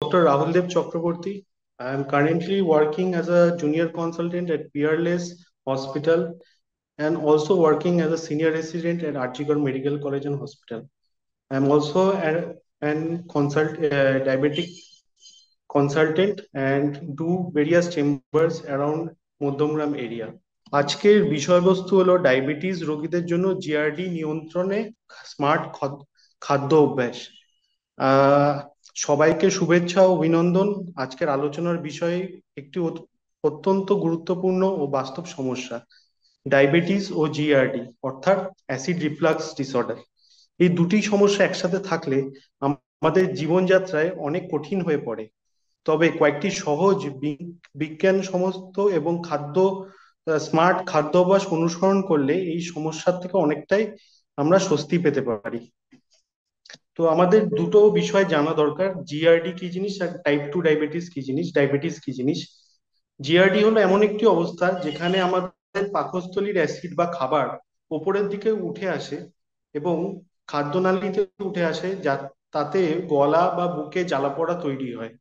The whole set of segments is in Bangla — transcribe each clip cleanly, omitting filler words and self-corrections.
Dr. Rahul Dev Chakraborty. I am currently working as a junior consultant at Peerless Hospital and also working as a senior resident at Arjigarh Medical College and Hospital. I am also diabetic consultant and do various chambers around Moddamgram area. আজকের বিষয়বস্তু হলো ডায়াবেটিস রোগীদের জন্য জিআরডি নিয়ন্ত্রণে স্মার্ট খাদ্য অভ্যাস। আহ সবাইকে শুভেচ্ছা ও অভিনন্দন। আজকের আলোচনার বিষয় একটি অত্যন্ত গুরুত্বপূর্ণ ও বাস্তব সমস্যা, ডায়াবেটিস ও জিআরডি অর্থাৎ অ্যাসিড রিফ্লাক্স ডিসঅর্ডার। এই দুটি সমস্যা একসাথে থাকলে আমাদের জীবনযাত্রায় অনেক কঠিন হয়ে পড়ে। তবে কয়েকটি সহজ বিজ্ঞান সমস্ত এবং স্মার্ট খাদ্যাভ্যাস অনুসরণ করলে এই সমস্যার থেকে অনেকটাই আমরা স্বস্তি পেতে পারি। তো আমাদের দুটো বিষয় জানা দরকার, জিআরডি কি জিনিস আর টাইপ 2 ডায়াবেটিস কি জিনিস, ডায়াবেটিস কি জিনিস। জিআরডি হলো এমন একটি অবস্থা যেখানে আমাদের পাকস্থলীর অ্যাসিড বা খাবার উপরের দিকে উঠে আসে এবং খাদ্যনালীতে উঠে আসে, তাতে গলা বা বুকে জ্বালাপোড়া তৈরি হয়।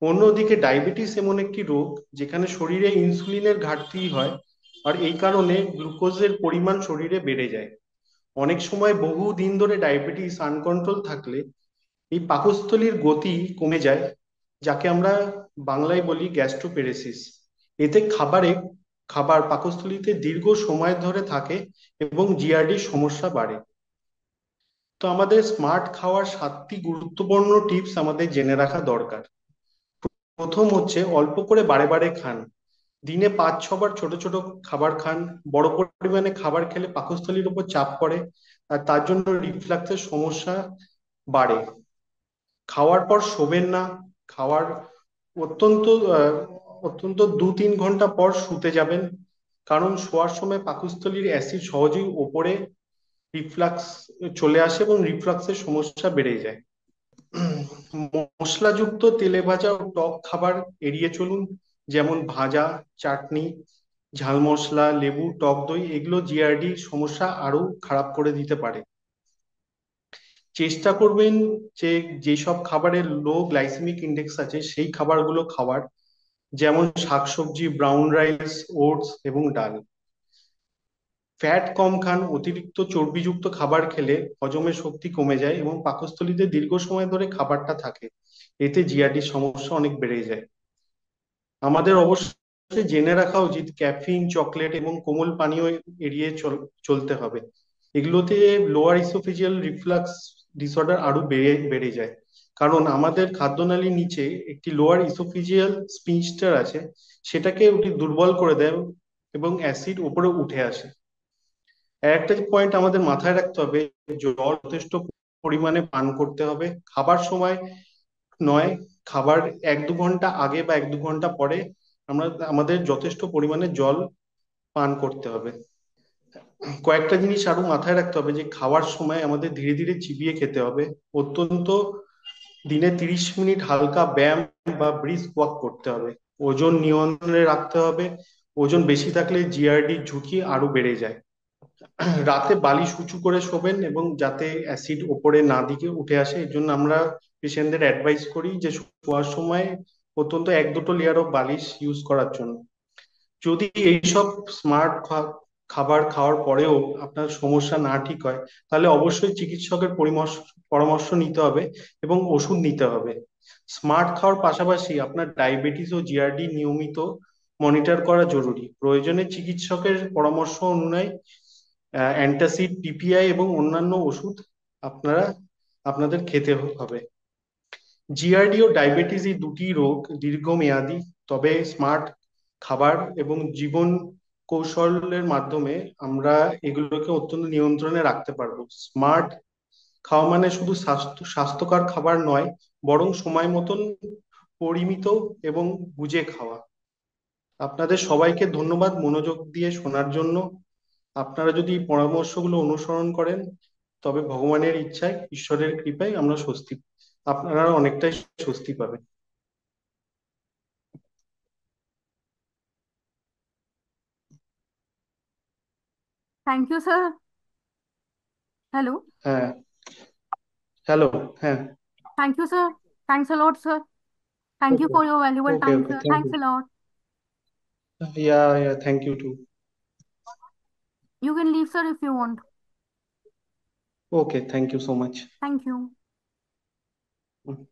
অন্যদিকে ডায়াবেটিস এমন একটি রোগ যেখানে শরীরে ইনসুলিনের ঘাটতি হয়, আর এই কারণে গ্লুকোজের পরিমাণ শরীরে বেড়ে যায়। অনেক সময় বহু দিন ধরে ডায়াবেটিস আনকন্ট্রোল থাকলে এই পাকস্থলীর গতি কমে যায়, যাকে আমরা বাংলায় বলি গ্যাস্ট্রোপেরেসিস। এতে খাবার পাকস্থলীতে দীর্ঘ সময় ধরে থাকে এবং জিআরডির সমস্যা বাড়ে। তো আমাদের স্মার্ট খাওয়ার 7টি গুরুত্বপূর্ণ টিপস আমাদের জেনে রাখা দরকার। প্রথম হচ্ছে অল্প করে বারে বারে খান। দিনে 5-6 বার ছোট ছোট খাবার খান। বড় পরিমাণে খাবার খেলে পাকস্থলীর উপর চাপ পড়ে আর তার জন্য রিফ্লাক্সের সমস্যা বাড়ে। খাওয়ার পর শোবেন না। খাওয়ার অত্যন্ত আহ, অত্যন্ত 2-3 ঘন্টা পর শুতে যাবেন, কারণ শোয়ার সময় পাকস্থলীর অ্যাসিড সহজেই ওপরে রিফ্লাক্স চলে আসে এবং রিফ্লাক্সের সমস্যা বেড়ে যায়। মশলাযুক্ত তেলে ভাজা ও টক খাবার এড়িয়ে চলুন, যেমন ভাজা, চাটনি, ঝাল মশলা, লেবু, টক দই, এগুলো জিআরডি সমস্যা আরো খারাপ করে দিতে পারে। চেষ্টা করবেন যে যেসব খাবারের লো গ্লাইসেমিক ইন্ডেক্স আছে সেই খাবারগুলো খাওয়ার, যেমন শাকসবজি, ব্রাউন রাইস, ওটস এবং ডাল। ফ্যাট কম খান। অতিরিক্ত চর্বিযুক্ত খাবার খেলে হজমের শক্তি কমে যায় এবং পাকস্থলীতে দীর্ঘ সময় ধরে খাবারটা থাকে, এতে জিআরডির সমস্যা অনেক বেড়ে যায়। আমাদের অবশ্যই জেনে রাখা উচিত ক্যাফিন, চকলেট এবং কোমল পানীয় এড়িয়ে চলতে হবে। এগুলোতে লোয়ার ইসোফেজিয়াল রিফ্লাক্স ডিসঅর্ডার আরো বেড়ে বেড়ে যায়, কারণ আমাদের খাদ্যনালীর নিচে একটি লোয়ার ইসোফেজিয়াল স্পিঞ্চটার আছে, সেটাকে ওটি দুর্বল করে দেয় এবং অ্যাসিড উপরে উঠে আসে। আর একটা পয়েন্ট আমাদের মাথায় রাখতে হবে, জল যথেষ্ট পরিমাণে পান করতে হবে। খাবার সময় নয়, খাবার 1-2 ঘন্টা আগে বা 1-2 ঘন্টা পরে আমাদের যথেষ্ট পরিমাণে জল পান করতে হবে। কয়েকটা জিনিস আরো মাথায় রাখতে হবে, যে খাওয়ার সময় আমাদের ধীরে ধীরে চিবিয়ে খেতে হবে। অত্যন্ত দিনে 30 মিনিট হালকা ব্যায়াম বা ব্রিস্ক ওয়াক করতে হবে। ওজন নিয়ন্ত্রণে রাখতে হবে। ওজন বেশি থাকলে জিআরডির ঝুঁকি আরো বেড়ে যায়। রাতে বালিশ উঁচু করে শোবেন এবং যাতে অ্যাসিড ওপরে না দিকে উঠে আসে, এর জন্য আমরা পেশেন্টদের অ্যাডভাইস করি যে শোয়ার সময় অত্যন্ত 1-2 লেয়ার অফ বালিশ ইউজ করার জন্য। যদি এইসব স্মার্ট খাবার খাওয়ার পরেও আপনার সমস্যা না ঠিক হয়, তাহলে অবশ্যই চিকিৎসকের পরামর্শ নিতে হবে এবং ওষুধ নিতে হবে। স্মার্ট খাওয়ার পাশাপাশি আপনার ডায়াবেটিস ও জিআরডি নিয়মিত মনিটর করা জরুরি। প্রয়োজনে চিকিৎসকের পরামর্শ অনুযায়ী অ্যান্টাসিড, পিপিআই এবং অন্যান্য ওষুধ আপনারা আপনাদের খেতে হবে। জিআরডি ও ডায়াবেটিস এই দুটি রোগ দীর্ঘমেয়াদী, তবে স্মার্ট খাবার এবং জীবন কৌশলের মাধ্যমে আমরা এগুলোকে অত্যন্ত নিয়ন্ত্রণে রাখতে পারবো। স্মার্ট খাওয়া মানে শুধু স্বাস্থ্যকর খাবার নয়, বরং সময় মতন, পরিমিত এবং বুঝে খাওয়া। আপনাদের সবাইকে ধন্যবাদ মনোযোগ দিয়ে শোনার জন্য। আপনারা যদি এই পরামর্শগুলো অনুসরণ করেন, তবে ভগবানের ইচ্ছায়, ঈশ্বরের কৃপায় আপনারা অনেকটাই স্বস্তি পাবেন। Thank you, sir. Hello. হ্যাঁ, হ্যালো। হ্যাঁ, Thank you, sir. Thanks a lot, sir. Thank you Okay. for your valuable Okay. time, Okay. sir. Thank Thanks a you. lot. Yeah. Yeah. Thank you too. You can leave, sir, if you want. Okay. Thank you so much. Thank you. Mm.